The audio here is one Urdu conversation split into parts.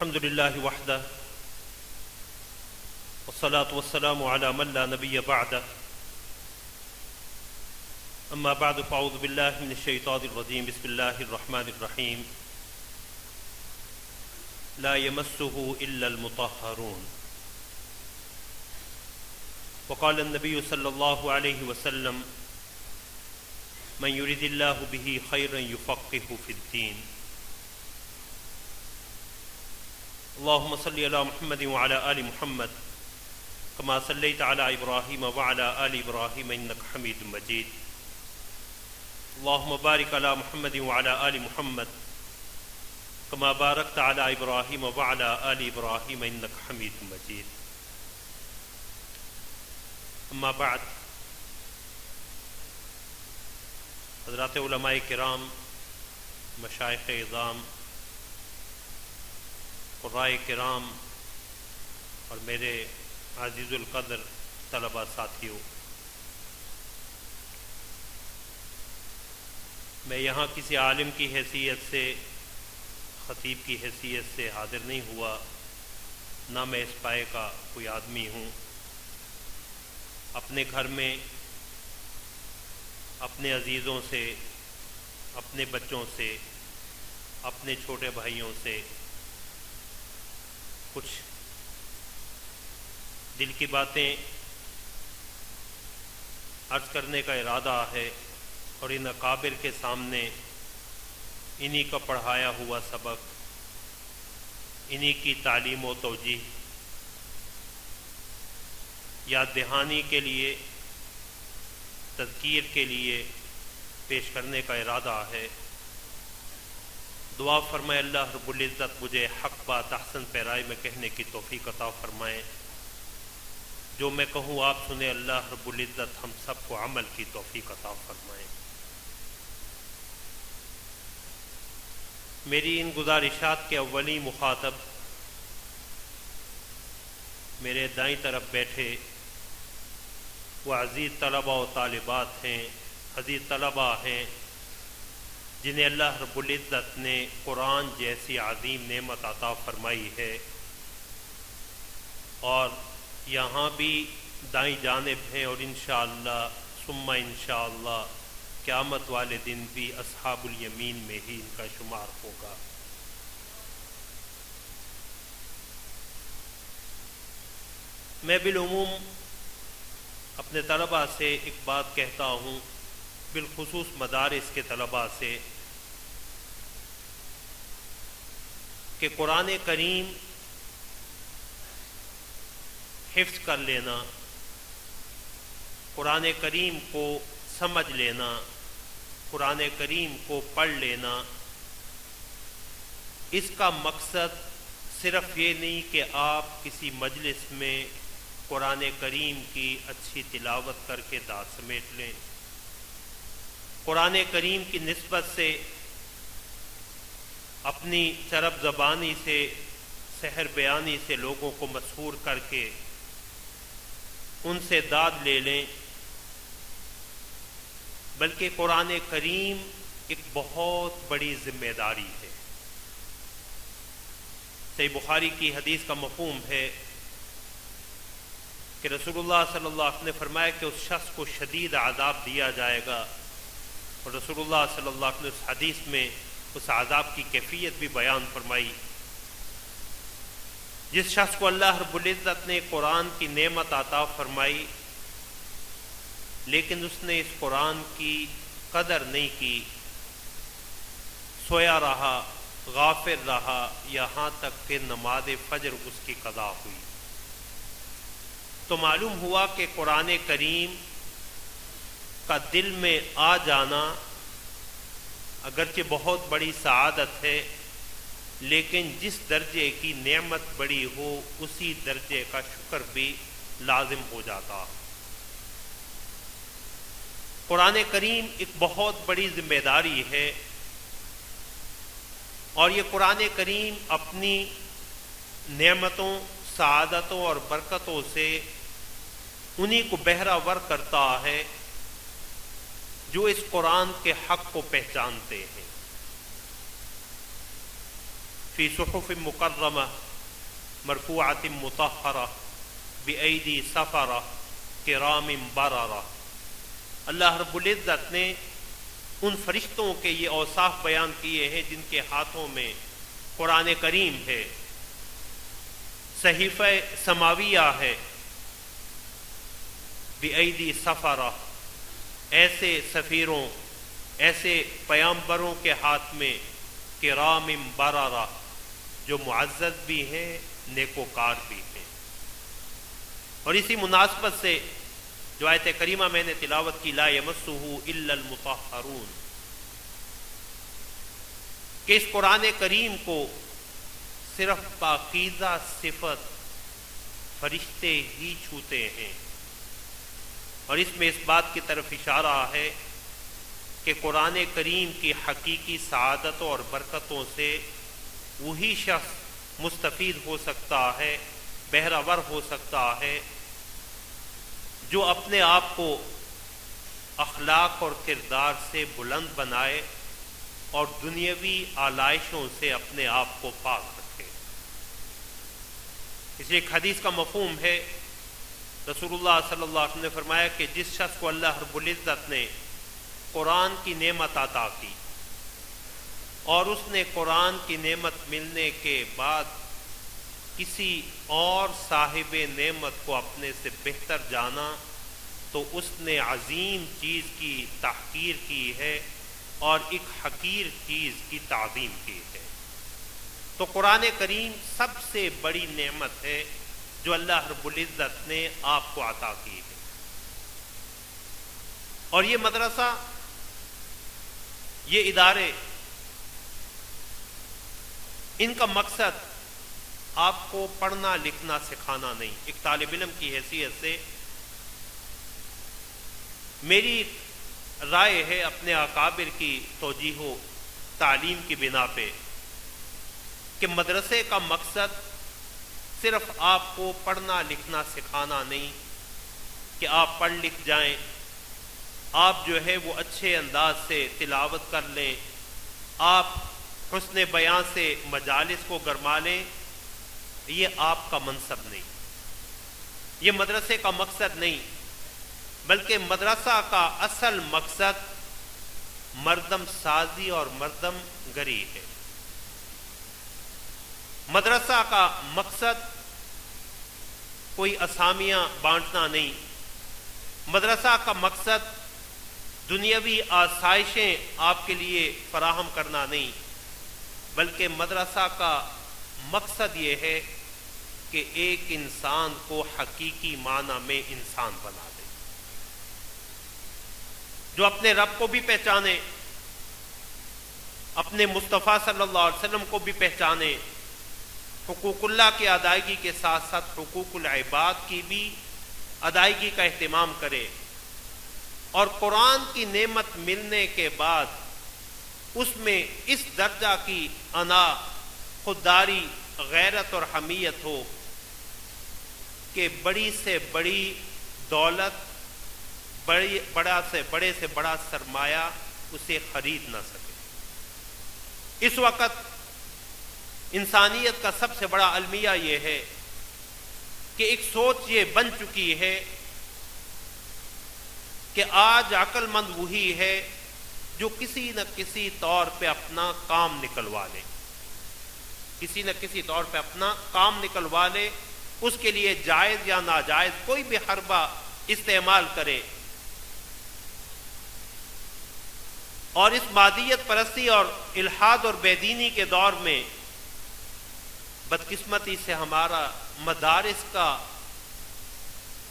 الحمد لله وحده والصلاة والسلام على من لا نبي بعده أما بعد فأعوذ بالله من الشيطان الرجيم بسم الله الرحمن الرحيم لا يمسه إلا المطهرون وقال النبي صلى الله عليه وسلم من يريد الله به خيرا يفقهه في الدين اللهم صل على محمد وعلى آل محمد كما صليت على إبراهيم وعلى آل إبراهيم إنك حميد مجيد اللهم بارك على محمد وعلى آل محمد كما باركت على إبراهيم وعلى آل إبراهيم إنك حميد مجيد أما بعد حضرات علماء کرام، مشائخ اعظام، قرائے کرام اور میرے عزیز القدر طلبہ ساتھیوں، میں یہاں کسی عالم کی حیثیت سے، خطیب کی حیثیت سے حاضر نہیں ہوا، نہ میں اس پائے کا کوئی آدمی ہوں۔ اپنے گھر میں اپنے عزیزوں سے، اپنے بچوں سے، اپنے چھوٹے بھائیوں سے کچھ دل کی باتیں عرض کرنے کا ارادہ ہے، اور ان اکابر کے سامنے انہی کا پڑھایا ہوا سبق، انہی کی تعلیم و توجیہ یاد دہانی کے لیے، تذکیر کے لیے پیش کرنے کا ارادہ ہے۔ دعا فرمائے اللہ رب العزت مجھے حق بات احسن پیرائی میں کہنے کی توفیق عطا فرمائے، جو میں کہوں آپ سنیں، اللہ رب العزت ہم سب کو عمل کی توفیق عطا فرمائے۔ میری ان گزارشات کے اولی مخاطب میرے دائیں طرف بیٹھے وہ عزیز طلبہ و طالبات ہیں، عزیز طلبہ ہیں جنہیں اللہ رب العزت نے قرآن جیسی عظیم نعمت عطا فرمائی ہے، اور یہاں بھی دائیں جانب ہیں، اور انشاءاللہ ثم انشاءاللہ قیامت والے دن بھی اصحاب الیمین میں ہی ان کا شمار ہوگا۔ میں بالعموم اپنے طلباء سے ایک بات کہتا ہوں، بالخصوص مدارس کے طلباء سے، کہ قرآن کریم حفظ کر لینا، قرآن کریم کو سمجھ لینا، قرآن کریم کو پڑھ لینا، اس کا مقصد صرف یہ نہیں کہ آپ کسی مجلس میں قرآن کریم کی اچھی تلاوت کر کے داد سمیٹ لیں، قرآن کریم کی نسبت سے اپنی چرب زبانی سے، سحر بیانی سے لوگوں کو مسحور کر کے ان سے داد لے لیں، بلکہ قرآن کریم ایک بہت بڑی ذمہ داری ہے۔ صحیح بخاری کی حدیث کا مفہوم ہے کہ رسول اللہ صلی اللہ علیہ وسلم نے فرمایا کہ اس شخص کو شدید عذاب دیا جائے گا، اور رسول اللہ صلی اللہ علیہ وسلم نے اس حدیث میں اس عذاب کی کیفیت بھی بیان فرمائی۔ جس شخص کو اللہ رب العزت نے قرآن کی نعمت عطا فرمائی، لیکن اس نے اس قرآن کی قدر نہیں کی، سویا رہا، غافل رہا، یہاں تک کہ نماز فجر اس کی قضا ہوئی، تو معلوم ہوا کہ قرآن کریم کا دل میں آ جانا اگرچہ بہت بڑی سعادت ہے، لیکن جس درجے کی نعمت بڑی ہو اسی درجے کا شکر بھی لازم ہو جاتا۔ قرآن کریم ایک بہت بڑی ذمہ داری ہے، اور یہ قرآن کریم اپنی نعمتوں، سعادتوں اور برکتوں سے انہی کو بہرہ ور کرتا ہے جو اس قرآن کے حق کو پہچانتے ہیں۔ فی صحف مکرمہ مرفوعۃ مطہرہ بأیدی سفرہ کرام بررہ۔ اللہ رب العزت نے ان فرشتوں کے یہ اوصاف بیان کیے ہیں جن کے ہاتھوں میں قرآن کریم ہے، صحیفہ سماویہ ہے، بأیدی سفرہ، ایسے سفیروں، ایسے پیامبروں کے ہاتھ میں، کرام بررہ، جو معزز بھی ہیں، نیکوکار بھی ہیں۔ اور اسی مناسبت سے جو آیت کریمہ میں نے تلاوت کی، لا یمسہ الا المطہرون، کہ اس قرآن کریم کو صرف پاکیزہ صفت فرشتے ہی چھوتے ہیں، اور اس میں اس بات کی طرف اشارہ ہے کہ قرآن کریم کی حقیقی سعادتوں اور برکتوں سے وہی شخص مستفید ہو سکتا ہے، بہرہ ور ہو سکتا ہے، جو اپنے آپ کو اخلاق اور کردار سے بلند بنائے اور دنیاوی آلائشوں سے اپنے آپ کو پاک رکھے۔ اس لیے ایک حدیث کا مفہوم ہے، رسول اللہ صلی اللہ علیہ وسلم نے فرمایا کہ جس شخص کو اللہ رب العزت نے قرآن کی نعمت عطا کی اور اس نے قرآن کی نعمت ملنے کے بعد کسی اور صاحب نعمت کو اپنے سے بہتر جانا، تو اس نے عظیم چیز کی تحقیر کی ہے اور ایک حقیر چیز کی تعظیم کی ہے۔ تو قرآن کریم سب سے بڑی نعمت ہے جو اللہ رب العزت نے آپ کو عطا کی ہے۔ اور یہ مدرسہ، یہ ادارے، ان کا مقصد آپ کو پڑھنا لکھنا سکھانا نہیں۔ ایک طالب علم کی حیثیت سے میری رائے ہے اپنے اکابر کی توجیہ و تعلیم کی بنا پہ کہ مدرسے کا مقصد صرف آپ کو پڑھنا لکھنا سکھانا نہیں کہ آپ پڑھ لکھ جائیں، آپ جو ہے وہ اچھے انداز سے تلاوت کر لیں، آپ حسن بیان سے مجالس کو گرما لیں، یہ آپ کا منصب نہیں، یہ مدرسے کا مقصد نہیں، بلکہ مدرسہ کا اصل مقصد مردم سازی اور مردم گری ہے۔ مدرسہ کا مقصد کوئی اسامیاں بانٹنا نہیں، مدرسہ کا مقصد دنیاوی آسائشیں آپ کے لیے فراہم کرنا نہیں، بلکہ مدرسہ کا مقصد یہ ہے کہ ایک انسان کو حقیقی معنی میں انسان بنا دے، جو اپنے رب کو بھی پہچانے، اپنے مصطفیٰ صلی اللہ علیہ وسلم کو بھی پہچانے، حقوق اللہ کی ادائیگی کے ساتھ ساتھ حقوق العباد کی بھی ادائیگی کا اہتمام کرے، اور قرآن کی نعمت ملنے کے بعد اس میں اس درجہ کی انا، خودداری، غیرت اور حمیت ہو کہ بڑی سے بڑی دولت، بڑے سے بڑا سرمایہ اسے خرید نہ سکے۔ اس وقت انسانیت کا سب سے بڑا المیہ یہ ہے کہ ایک سوچ یہ بن چکی ہے کہ آج عقل مند وہی ہے جو کسی نہ کسی طور پہ اپنا کام نکلوا لے، کسی نہ کسی طور پہ اپنا کام نکلوا لے، اس کے لیے جائز یا ناجائز کوئی بھی حربہ استعمال کرے، اور اس مادیت پرستی اور الحاد اور بے دینی کے دور میں بدقسمتی سے ہمارا مدارس کا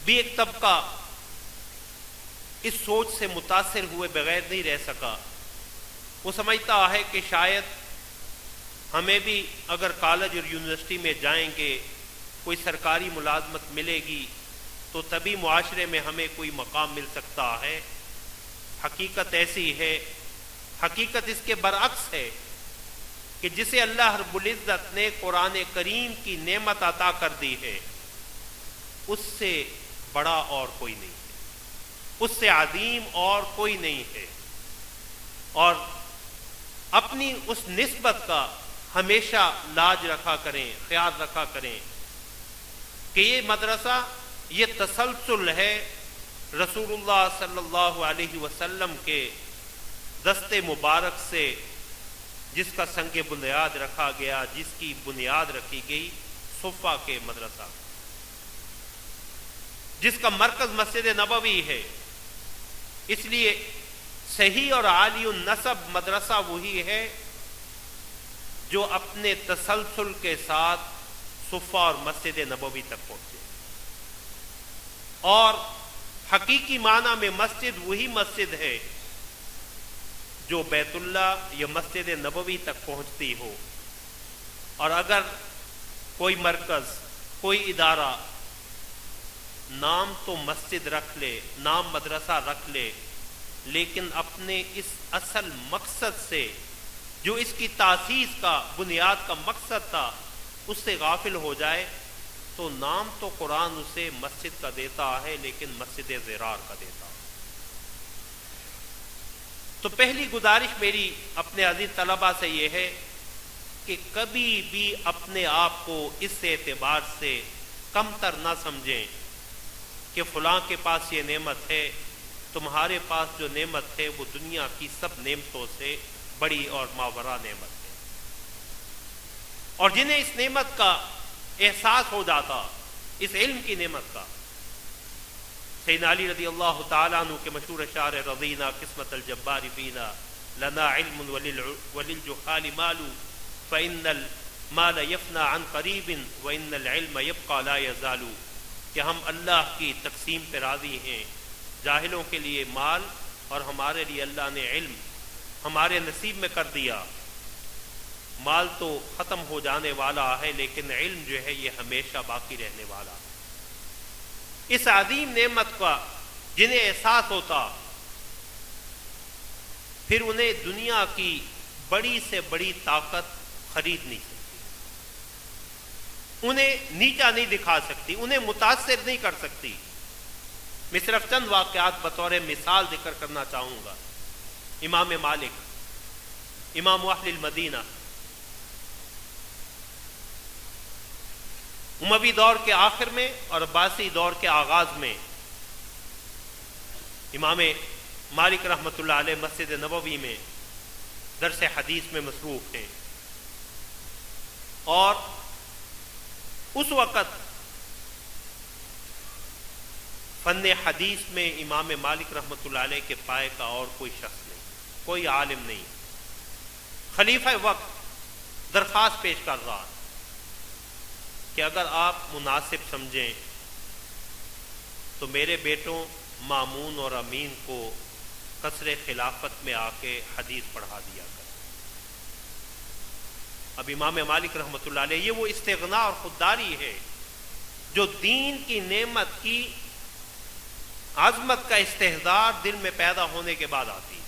بھی ایک طبقہ اس سوچ سے متاثر ہوئے بغیر نہیں رہ سکا۔ وہ سمجھتا ہے کہ شاید ہمیں بھی اگر کالج اور یونیورسٹی میں جائیں گے، کوئی سرکاری ملازمت ملے گی تو تبھی معاشرے میں ہمیں کوئی مقام مل سکتا ہے۔ حقیقت ایسی ہے، حقیقت اس کے برعکس ہے کہ جسے اللہ رب العزت نے قرآن کریم کی نعمت عطا کر دی ہے، اس سے بڑا اور کوئی نہیں ہے، اس سے عظیم اور کوئی نہیں ہے، اور اپنی اس نسبت کا ہمیشہ لاج رکھا کریں، خیال رکھا کریں کہ یہ مدرسہ، یہ تسلسل ہے رسول اللہ صلی اللہ علیہ وسلم کے دست مبارک سے، جس کا سنگ بنیاد رکھا گیا، جس کی بنیاد رکھی گئی صفہ کے مدرسہ، جس کا مرکز مسجد نبوی ہے۔ اس لیے صحیح اور عالی النسب مدرسہ وہی ہے جو اپنے تسلسل کے ساتھ صفہ اور مسجد نبوی تک پہنچے، اور حقیقی معنی میں مسجد وہی مسجد ہے جو بیت اللہ یا مسجد نبوی تک پہنچتی ہو۔ اور اگر کوئی مرکز، کوئی ادارہ نام تو مسجد رکھ لے، نام مدرسہ رکھ لے، لیکن اپنے اس اصل مقصد سے، جو اس کی تاسیس کا بنیاد کا مقصد تھا، اس سے غافل ہو جائے، تو نام تو قرآن اسے مسجد کا دیتا ہے لیکن مسجد ضرار کا دیتا ہے۔ تو پہلی گزارش میری اپنے عزیز طلبہ سے یہ ہے کہ کبھی بھی اپنے آپ کو اس اعتبار سے کم تر نہ سمجھیں کہ فلاں کے پاس یہ نعمت ہے، تمہارے پاس جو نعمت ہے وہ دنیا کی سب نعمتوں سے بڑی اور ماوراء نعمت ہے۔ اور جنہیں اس نعمت کا احساس ہو جاتا، اس علم کی نعمت کا، سیدنا علی رضی اللہ تعالیٰ عنہ کے مشہور اشعار رضینا قسمت الجبار فینا لنا علم وللجحال مال فإن المال يفنى عن قریب وإن العلم يبقى لا يزال، کہ ہم اللہ کی تقسیم پہ راضی ہیں، جاہلوں کے لیے مال اور ہمارے لیے اللہ نے علم ہمارے نصیب میں کر دیا۔ مال تو ختم ہو جانے والا ہے لیکن علم جو ہے یہ ہمیشہ باقی رہنے والا ہے۔ اس عظیم نعمت کا جنہیں احساس ہوتا، پھر انہیں دنیا کی بڑی سے بڑی طاقت خرید نہیں سکتی، انہیں نیچا نہیں دکھا سکتی، انہیں متاثر نہیں کر سکتی۔ میں صرف چند واقعات بطور مثال ذکر کرنا چاہوں گا۔ امام مالک، امام اہل المدینہ، اموی دور کے آخر میں اور عباسی دور کے آغاز میں امام مالک رحمۃ اللہ علیہ مسجد نبوی میں درس حدیث میں مصروف ہیں، اور اس وقت فن حدیث میں امام مالک رحمۃ اللہ علیہ کے پائے کا اور کوئی شخص نہیں، کوئی عالم نہیں۔ خلیفہ وقت درخواست پیش کر رہا کہ اگر آپ مناسب سمجھیں تو میرے بیٹوں مامون اور امین کو قصر خلافت میں آ کے حدیث پڑھا دیا کر۔ اب امام مالک رحمۃ اللہ علیہ، یہ وہ استغنا اور خودداری ہے جو دین کی نعمت کی عظمت کا استحضار دل میں پیدا ہونے کے بعد آتی ہے۔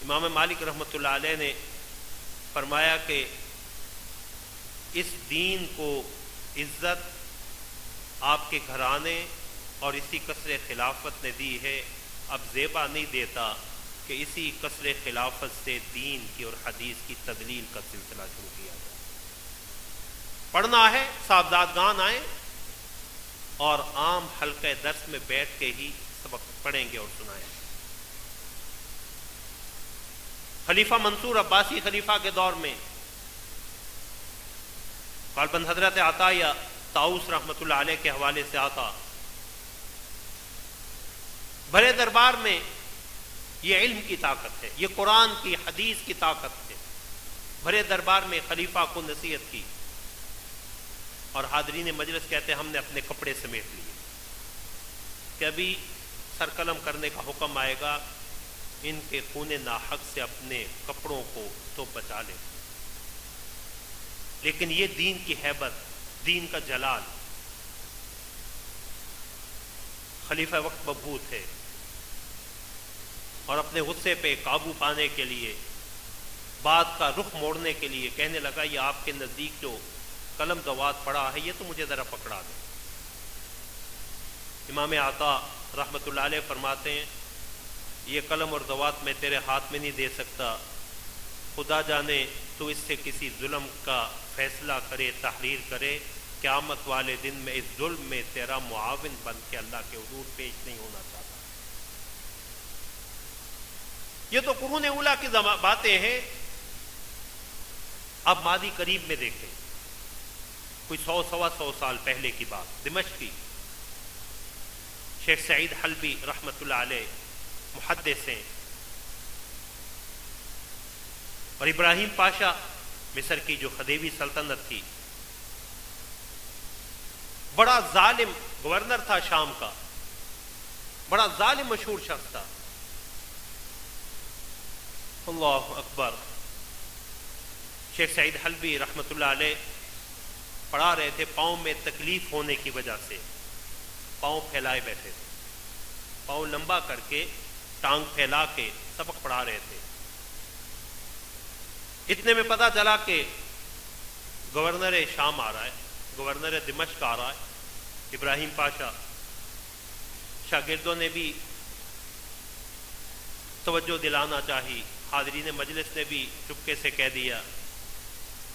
امام مالک رحمۃ اللہ علیہ نے فرمایا کہ اس دین کو عزت آپ کے گھرانے اور اسی قصر خلافت نے دی ہے، اب زیبا نہیں دیتا کہ اسی قصر خلافت سے دین کی اور حدیث کی تدلیل کا سلسلہ شروع کیا جائے۔ پڑھنا ہے صاحبزادگان آئیں اور عام حلقہ درس میں بیٹھ کے ہی سبق پڑھیں گے اور سنائیں۔ خلیفہ منصور عباسی خلیفہ کے دور میں غالباً حضرت عطا یا طاؤس رحمۃ اللہ علیہ کے حوالے سے آتا، بڑے دربار میں یہ علم کی طاقت ہے، یہ قرآن کی حدیث کی طاقت ہے۔ بڑے دربار میں خلیفہ کو نصیحت کی اور حاضرین مجلس کہتے ہیں ہم نے اپنے کپڑے سمیٹ لیے کہ ابھی سر قلم کرنے کا حکم آئے گا، ان کے خون ناحق سے اپنے کپڑوں کو تو بچا لیں۔ لیکن یہ دین کی ہیبت، دین کا جلال، خلیفہ وقت مبہوت ہے، اور اپنے غصے پہ قابو پانے کے لیے، بات کا رخ موڑنے کے لیے کہنے لگا یہ آپ کے نزدیک جو قلم دوات پڑا ہے یہ تو مجھے ذرا پکڑا دیں۔ امام عطا رحمۃ اللہ علیہ فرماتے ہیں یہ قلم اور دوات میں تیرے ہاتھ میں نہیں دے سکتا، خدا جانے تو اس سے کسی ظلم کا فیصلہ کرے، تحریر کرے، قیامت والے دن میں اس ظلم میں تیرا معاون بن کے اللہ کے حضور پیش نہیں ہونا چاہتا۔ یہ تو قرون اولیٰ کی باتیں ہیں۔ اب ماضی قریب میں دیکھیں، کوئی 100 سال پہلے کی بات، دمشق کی شیخ سعید حلبی رحمۃ اللہ علیہ محدث ہیں، اور ابراہیم پاشا مصر کی جو خدیوی سلطنت تھی، بڑا ظالم گورنر تھا شام کا، بڑا ظالم مشہور شخص تھا۔ اللہ اکبر۔ شیخ سعید حلبی رحمۃ اللہ علیہ پڑھا رہے تھے، پاؤں میں تکلیف ہونے کی وجہ سے پاؤں پھیلائے بیٹھے تھے، پاؤں لمبا کر کے ٹانگ پھیلا کے سبق پڑھا رہے تھے۔ اتنے میں پتا چلا کہ گورنر شام آ رہا ہے، گورنر دمشق آ رہا ہے، ابراہیم پاشا۔ شاگردوں نے بھی توجہ دلانا چاہی، حاضرین مجلس نے بھی چپکے سے کہہ دیا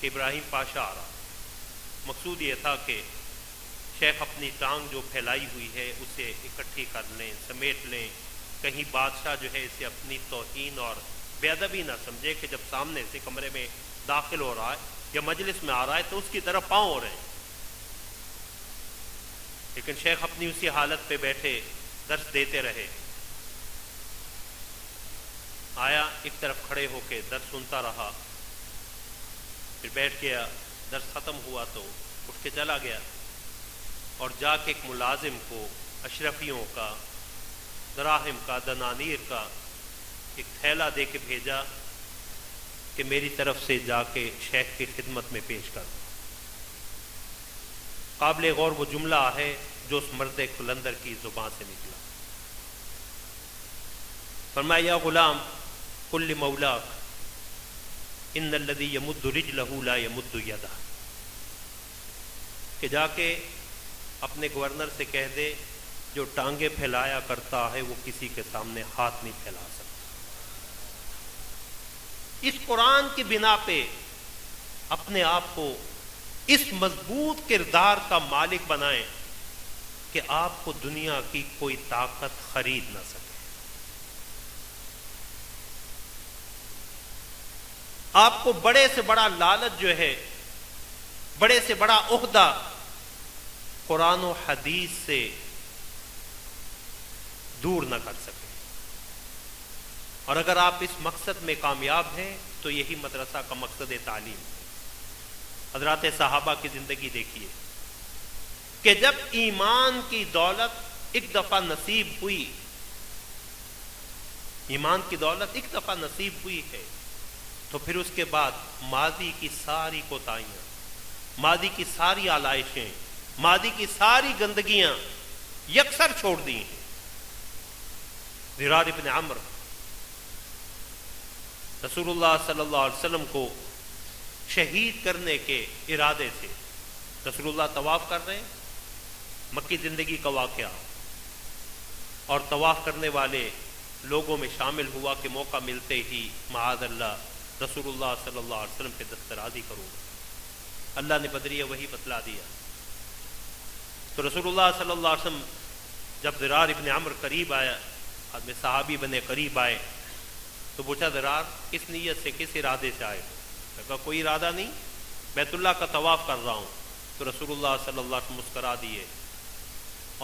کہ ابراہیم پاشا آ رہا۔ مقصود یہ تھا کہ شیخ اپنی ٹانگ جو پھیلائی ہوئی ہے اسے اکٹھی کر لیں، سمیٹ لیں، کہیں بادشاہ جو ہے اسے اپنی توہین اور بے ادبی نہ سمجھے کہ جب سامنے سے کمرے میں داخل ہو رہا ہے یا مجلس میں آ رہا ہے تو اس کی طرف پاؤں ہو رہے ہیں۔ لیکن شیخ اپنی اسی حالت پہ بیٹھے درس دیتے رہے۔ آیا ایک طرف کھڑے ہو کے درس سنتا رہا، پھر بیٹھ گیا، درس ختم ہوا تو اٹھ کے چلا گیا اور جا کے ایک ملازم کو اشرفیوں کا، دراہم کا، دنانیر کا ایک تھیلا دے کے بھیجا کہ میری طرف سے جا کے شیخ کی خدمت میں پیش کر دو۔ قابل غور وہ جملہ ہے جو اس مرد قلندر کی زبان سے نکلا۔ فرمایا یا غلام قل لمولاک ان الذی یمد رجلہ لا یمد یدہ، کہ جا کے اپنے گورنر سے کہہ دے جو ٹانگیں پھیلایا کرتا ہے وہ کسی کے سامنے ہاتھ نہیں پھیلا سکتا۔ اس قرآن کی بنا پہ اپنے آپ کو اس مضبوط کردار کا مالک بنائیں کہ آپ کو دنیا کی کوئی طاقت خرید نہ سکے۔ آپ کو بڑے سے بڑا لالچ جو ہے، بڑے سے بڑا عہدہ قرآن و حدیث سے دور نہ کر سکے۔ اور اگر آپ اس مقصد میں کامیاب ہیں تو یہی مدرسہ کا مقصد تعلیم ہے۔ حضرات صحابہ کی زندگی دیکھیے کہ جب ایمان کی دولت ایک دفعہ نصیب ہوئی، ایمان کی دولت ایک دفعہ نصیب ہوئی ہے تو پھر اس کے بعد ماضی کی ساری کوتاہیاں، ماضی کی ساری آلائشیں، ماضی کی ساری گندگیاں یکسر چھوڑ دی ہیں۔ ضرار ابن عمرو رسول اللہ صلی اللہ علیہ وسلم کو شہید کرنے کے ارادے سے، رسول اللہ طواف کر رہے ہیں، مکی زندگی کا واقعہ، اور طواف کرنے والے لوگوں میں شامل ہوا کہ موقع ملتے ہی معاذ اللہ رسول اللہ صلی اللہ علیہ وسلم پہ دسترازی کروں گا۔ اللہ نے بدریہ وہی بتلا دیا۔ تو رسول اللہ صلی اللہ علیہ وسلم جب ضرار ابن عمرو قریب آیا، آدمی صحابی بنے قریب آئے تو پوچھا ضرار کس نیت سے، کس ارادے سے آئے؟ کہا کوئی ارادہ نہیں، بیت اللہ کا طواف کر رہا ہوں۔ تو رسول اللہ صلی اللہ علیہ وسلم مسکرا دیے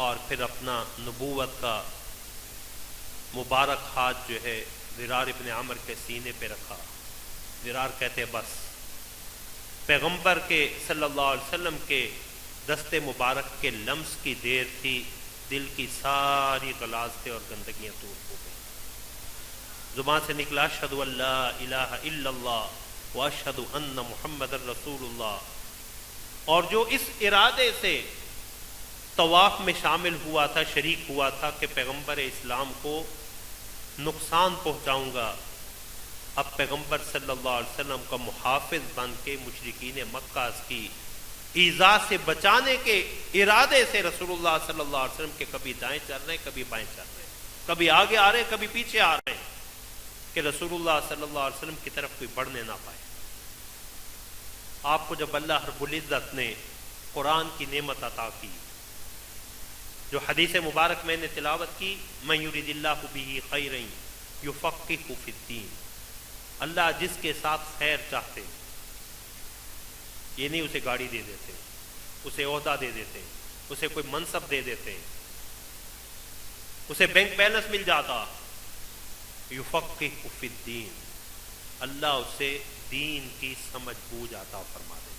اور پھر اپنا نبوت کا مبارک ہاتھ جو ہے ضرار ابن عمرو کے سینے پہ رکھا۔ ضرار کہتے بس پیغمبر کے صلی اللہ علیہ وسلم کے دست مبارک کے لمس کی دیر تھی، دل کی ساری غلاظتیں اور گندگیاں دور ہو گئیں۔ زبان سے نکلا اشہد ان لا الہ الا اللہ واشہد ان محمد رسول اللہ۔ اور جو اس ارادے سے طواف میں شامل ہوا تھا، شریک ہوا تھا کہ پیغمبر اسلام کو نقصان پہنچاؤں گا، اب پیغمبر صلی اللہ علیہ وسلم کا محافظ بن کے مشرکین مکہ کی ایذا سے بچانے کے ارادے سے رسول اللہ صلی اللہ علیہ وسلم کے کبھی دائیں چل رہے ہیں، کبھی بائیں چل رہے ہیں، کبھی آگے آ رہے ہیں، کبھی پیچھے آ رہے ہیں، کہ رسول اللہ صلی اللہ علیہ وسلم کی طرف کوئی بڑھنے نہ پائے۔ آپ کو جب اللہ رب العزت نے قرآن کی نعمت عطا کی، جو حدیث مبارک میں نے تلاوت کی، من یرید اللہ بہ خیرا یفقہہ فی الدین، اللہ جس کے ساتھ خیر چاہتے، یہ نہیں اسے گاڑی دے دیتے، اسے عہدہ دے دیتے، اسے کوئی منصب دے دیتے، اسے بینک بیلنس مل جاتا، یفقہہ فی الدین، اللہ اسے دین کی سمجھ بوجھ عطا فرما دیتے۔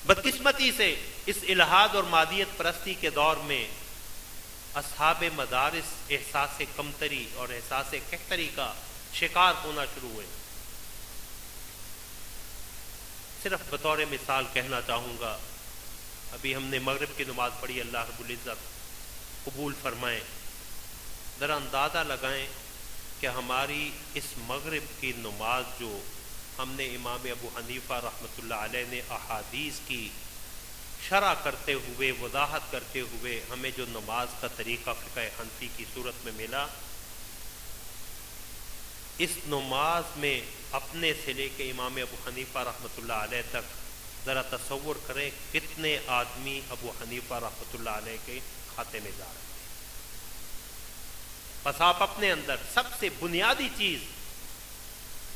بدقسمتی سے اس الحاد اور مادیت پرستی کے دور میں اصحاب مدارس احساس کمتری اور احساس کہتری کا شکار ہونا شروع ہوئے۔ صرف بطور مثال کہنا چاہوں گا، ابھی ہم نے مغرب کی نماز پڑھی، اللہ رب العزت قبول فرمائیں، ذرا اندازہ لگائیں کہ ہماری اس مغرب کی نماز جو ہم نے امام ابو حنیفہ رحمۃ اللہ علیہ نے احادیث کی شرح کرتے ہوئے، وضاحت کرتے ہوئے ہمیں جو نماز کا طریقہ فقہ حنفی کی صورت میں ملا، اس نماز میں اپنے سے لے کے امام ابو حنیفہ رحمۃ اللہ علیہ تک ذرا تصور کریں کتنے آدمی ابو حنیفہ رحمۃ اللہ علیہ کے کھاتے میں جا رہے ہیں۔ بس آپ اپنے اندر سب سے بنیادی چیز،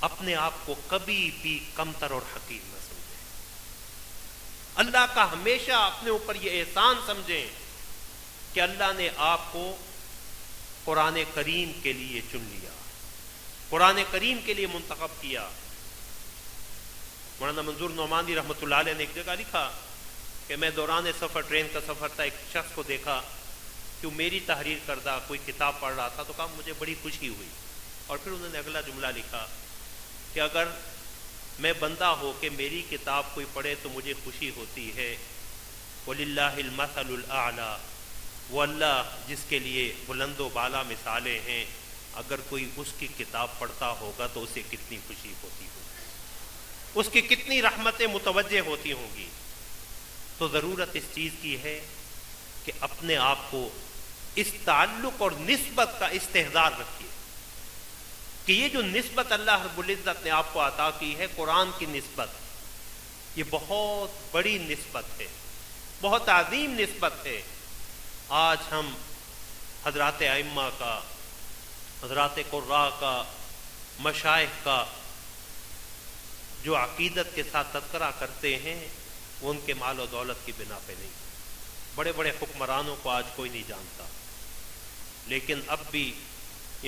اپنے آپ کو کبھی بھی کمتر اور حقیر نہ سمجھیں، اللہ کا ہمیشہ اپنے اوپر یہ احسان سمجھیں کہ اللہ نے آپ کو قرآن کریم کے لیے چن لیا، قرآن کریم کے لیے منتخب کیا۔ مولانا منظور نعمانی رحمۃ اللہ علیہ نے ایک جگہ لکھا کہ میں دوران سفر، ٹرین کا سفر تھا، ایک شخص کو دیکھا کہ وہ میری تحریر کردہ کوئی کتاب پڑھ رہا تھا، تو کہا مجھے بڑی خوشی ہوئی، اور پھر انہوں نے اگلا جملہ لکھا کہ اگر میں بندہ ہو کہ میری کتاب کوئی پڑھے تو مجھے خوشی ہوتی ہے، وَلِلَّهِ الْمَثَلُ الْأَعْلَى، وہ اللہ جس کے لیے بلند و بالا مثالیں ہیں، اگر کوئی اس کی کتاب پڑھتا ہوگا تو اسے کتنی خوشی ہوتی ہوگی، اس کی کتنی رحمتیں متوجہ ہوتی ہوں گی۔ تو ضرورت اس چیز کی ہے کہ اپنے آپ کو اس تعلق اور نسبت کا استحضار رکھیے کہ یہ جو نسبت اللہ رب العزت نے آپ کو عطا کی ہے، قرآن کی نسبت، یہ بہت بڑی نسبت ہے، بہت عظیم نسبت ہے۔ آج ہم حضرات ائمہ کا، حضرات قراء کا، مشائخ کا جو عقیدت کے ساتھ تذکرہ کرتے ہیں، وہ ان کے مال و دولت کی بنا پہ نہیں، بڑے بڑے حکمرانوں کو آج کوئی نہیں جانتا، لیکن اب بھی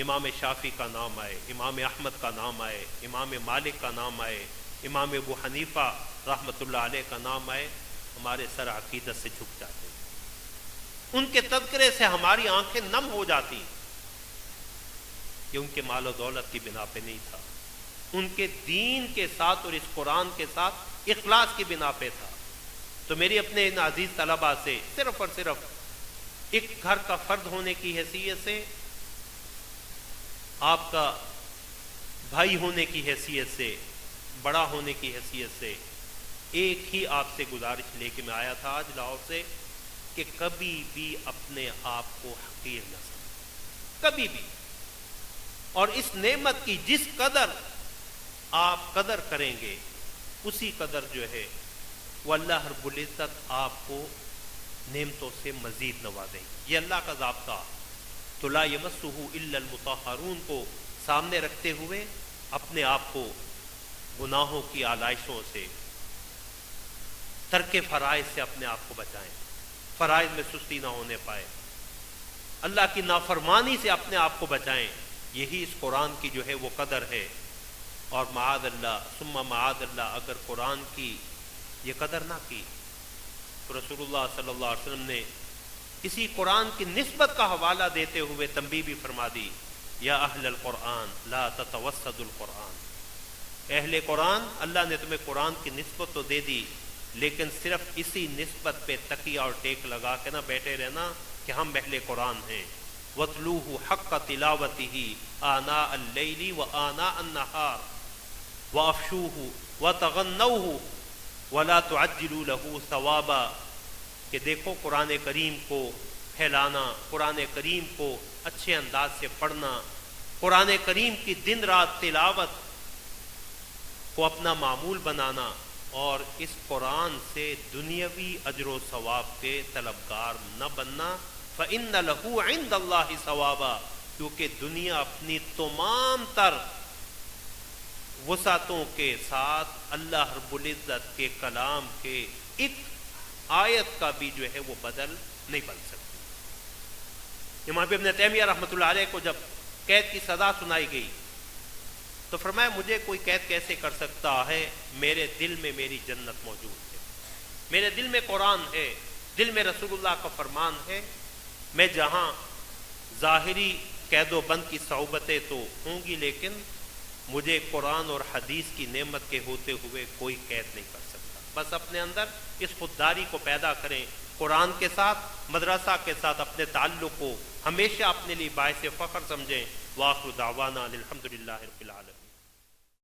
امام شافعی کا نام آئے، امام احمد کا نام آئے، امام مالک کا نام آئے، امام ابو حنیفہ رحمۃ اللہ علیہ کا نام آئے، ہمارے سر عقیدت سے جھک جاتے ہیں، ان کے تذکرے سے ہماری آنکھیں نم ہو جاتی۔ یہ ان کے مال و دولت کی بنا پہ نہیں تھا، ان کے دین کے ساتھ اور اس قرآن کے ساتھ اخلاص کی بنا پہ تھا۔ تو میری اپنے ان عزیز طلباء سے صرف اور صرف ایک گھر کا فرد ہونے کی حیثیت سے، آپ کا بھائی ہونے کی حیثیت سے، بڑا ہونے کی حیثیت سے ایک ہی آپ سے گزارش لے کے میں آیا تھا آج لاہور سے کہ کبھی بھی اپنے آپ کو حقیر نہ سمجھیں، کبھی بھی، اور اس نعمت کی جس قدر آپ قدر کریں گے اسی قدر جو ہے وہ اللہ رب العزت آپ کو نعمتوں سے مزید نوازیں گے۔ یہ اللہ کا ضابطہ، تو لا یمسہ الا المطہرون کو سامنے رکھتے ہوئے اپنے آپ کو گناہوں کی آلائشوں سے، ترک فرائض سے اپنے آپ کو بچائیں، فرائض میں سستی نہ ہونے پائے، اللہ کی نافرمانی سے اپنے آپ کو بچائیں۔ یہی اس قرآن کی جو ہے وہ قدر ہے، اور معاذ اللہ ثم معاذ اللہ اگر قرآن کی یہ قدر نہ کی تو رسول اللہ صلی اللہ علیہ وسلم نے اسی قرآن کی نسبت کا حوالہ دیتے ہوئے تنبیہ بھی فرما دی، یا اہل القرآن لا تتوسد القرآن، اہل قرآن، اللہ نے تمہیں قرآن کی نسبت تو دے دی، لیکن صرف اسی نسبت پہ تکیہ اور ٹیک لگا کے نہ بیٹھے رہنا کہ ہم اہل قرآن ہیں۔ وَاتْلُوهُ حَقَّ تِلَاوَتِهِ آنَاءَ اللَّيْلِ وَآنَاءَ النَّهَارِ وَأَفْشُوهُ وَتَغَنَّوْهُ وَلَا تُعَجِّلُوا لَهُ ثَوَابًا، کہ دیکھو قرآن کریم کو پھیلانا، قرآن کریم کو اچھے انداز سے پڑھنا، قرآن کریم کی دن رات تلاوت، کو اپنا معمول بنانا اور اس قرآن سے دنیاوی اجر و ثواب کے طلبگار نہ بننا۔ فَإِنَّ لَهُ عِندَ اللَّهِ ثَوَابًا، کیونکہ دنیا اپنی تمام تر وسعتوں کے ساتھ اللہ رب العزت کے کلام کے ایک آیت کا بھی جو ہے وہ بدل نہیں بن سکتی۔ امام ابن تیمیہ رحمۃ اللہ علیہ کو جب قید کی سزا سنائی گئی تو فرمایا مجھے کوئی قید کیسے کر سکتا ہے، میرے دل میں میری جنت موجود ہے، میرے دل میں قرآن ہے، دل میں رسول اللہ کا فرمان ہے۔ میں جہاں ظاہری قید و بند کی صعوبتیں تو ہوں گی، لیکن مجھے قرآن اور حدیث کی نعمت کے ہوتے ہوئے کوئی قید نہیں کر سکتا۔ بس اپنے اندر اس خودداری کو پیدا کریں، قرآن کے ساتھ، مدرسہ کے ساتھ اپنے تعلق کو ہمیشہ اپنے لیے باعث فخر سمجھیں۔ وآخر دعوانا الحمدللہ رب العالمین۔